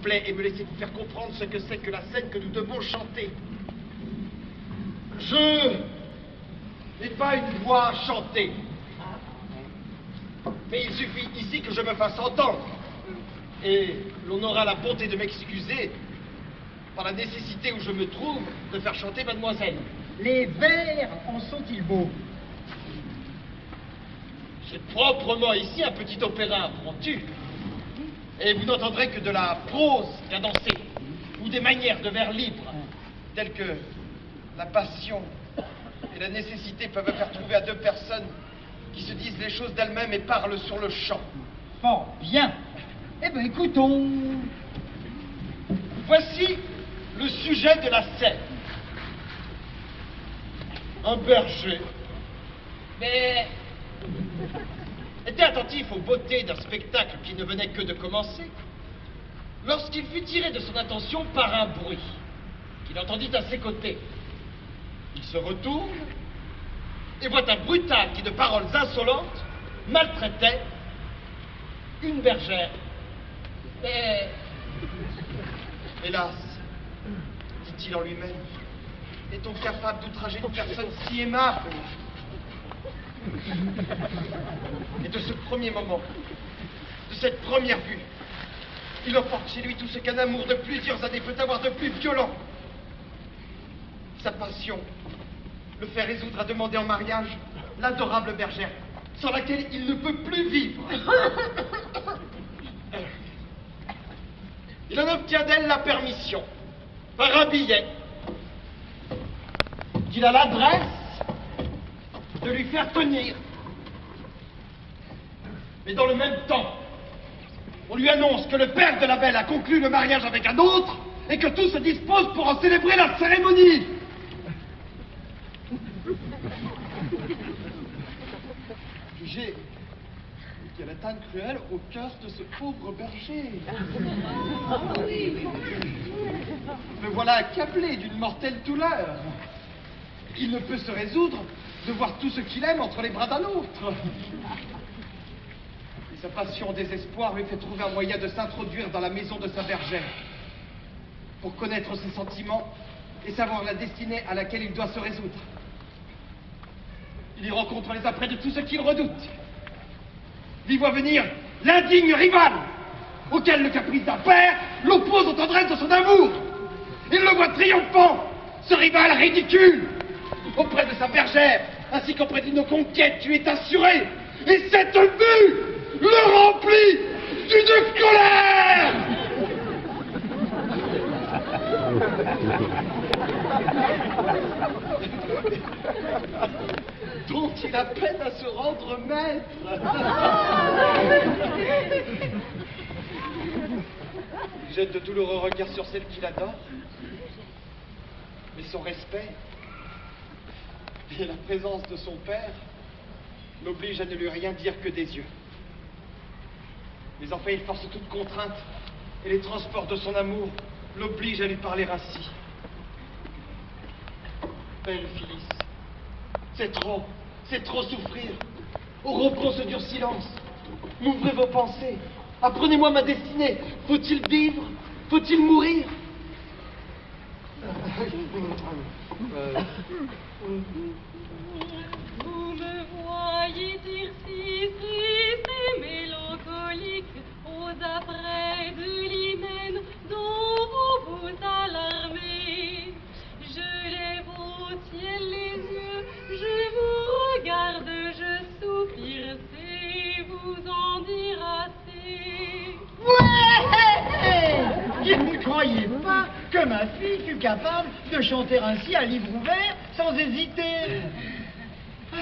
plaît, et me laissez vous faire comprendre ce que c'est que la scène que nous devons chanter. Je n'ai pas une voix à chanter. Mais il suffit ici que je me fasse entendre. Et l'on aura la bonté de m'excuser par la nécessité où je me trouve de faire chanter mademoiselle. Les vers en sont-ils beaux? C'est proprement ici un petit opéra, vois-tu. Et vous n'entendrez que de la prose cadencée, ou des manières de vers libres, telles que la passion et la nécessité peuvent faire trouver à deux personnes qui se disent les choses d'elles-mêmes et parlent sur le champ. Fort bien. Eh bien, écoutons. Voici le sujet de la scène. Un berger, mais était attentif aux beautés d'un spectacle qui ne venait que de commencer, lorsqu'il fut tiré de son attention par un bruit qu'il entendit à ses côtés. Il se retourne et voit un brutal qui, de paroles insolentes, maltraitait une bergère. Mais, hélas, dit-il en lui-même, est-on capable d'outrager une personne si aimable? Et de ce premier moment, de cette première vue, il emporte chez lui tout ce qu'un amour de plusieurs années peut avoir de plus violent. Sa passion le fait résoudre à demander en mariage l'adorable bergère, sans laquelle il ne peut plus vivre. Il en obtient d'elle la permission, par un billet, qu'il a l'adresse de lui faire tenir. Mais dans le même temps, on lui annonce que le père de la belle a conclu le mariage avec un autre et que tout se dispose pour en célébrer la cérémonie. Jugez quelle atteinte cruelle au cœur de ce pauvre berger. Me voilà accablé d'une mortelle douleur. Il ne peut se résoudre de voir tout ce qu'il aime entre les bras d'un autre. Et sa passion au désespoir lui fait trouver un moyen de s'introduire dans la maison de sa bergère pour connaître ses sentiments et savoir la destinée à laquelle il doit se résoudre. Il y rencontre les apprêts de tout ce qu'il redoute. Il y voit venir l'indigne rival, auquel le caprice d'un père l'oppose aux tendresses de son amour. Il le voit triomphant, ce rival ridicule, auprès de sa bergère, ainsi qu'auprès d'une conquête lui est assurée. Et cette vue le remplit d'une colère dont il a peine à se rendre maître. Il jette de douloureux regards sur celle qu'il adore, mais son respect et la présence de son père l'obligent à ne lui rien dire que des yeux. Mais enfin, il force toute contrainte, et les transports de son amour l'obligent à lui parler ainsi. Belle Phyllis, c'est trop souffrir. Oh, reprends ce dur silence. M'ouvrez vos pensées. Apprenez-moi ma destinée. Faut-il vivre? Faut-il mourir? Vous me voyez dire si triste et mélancolique aux apprêts de l'hymen dont vous vous alarmez. Je lève au ciel les yeux, je vous regarde, je soupire, c'est vous en dire assez. Ouais! Je ne croyais pas que ma fille fût capable de chanter ainsi à livre ouvert, sans hésiter. Ah.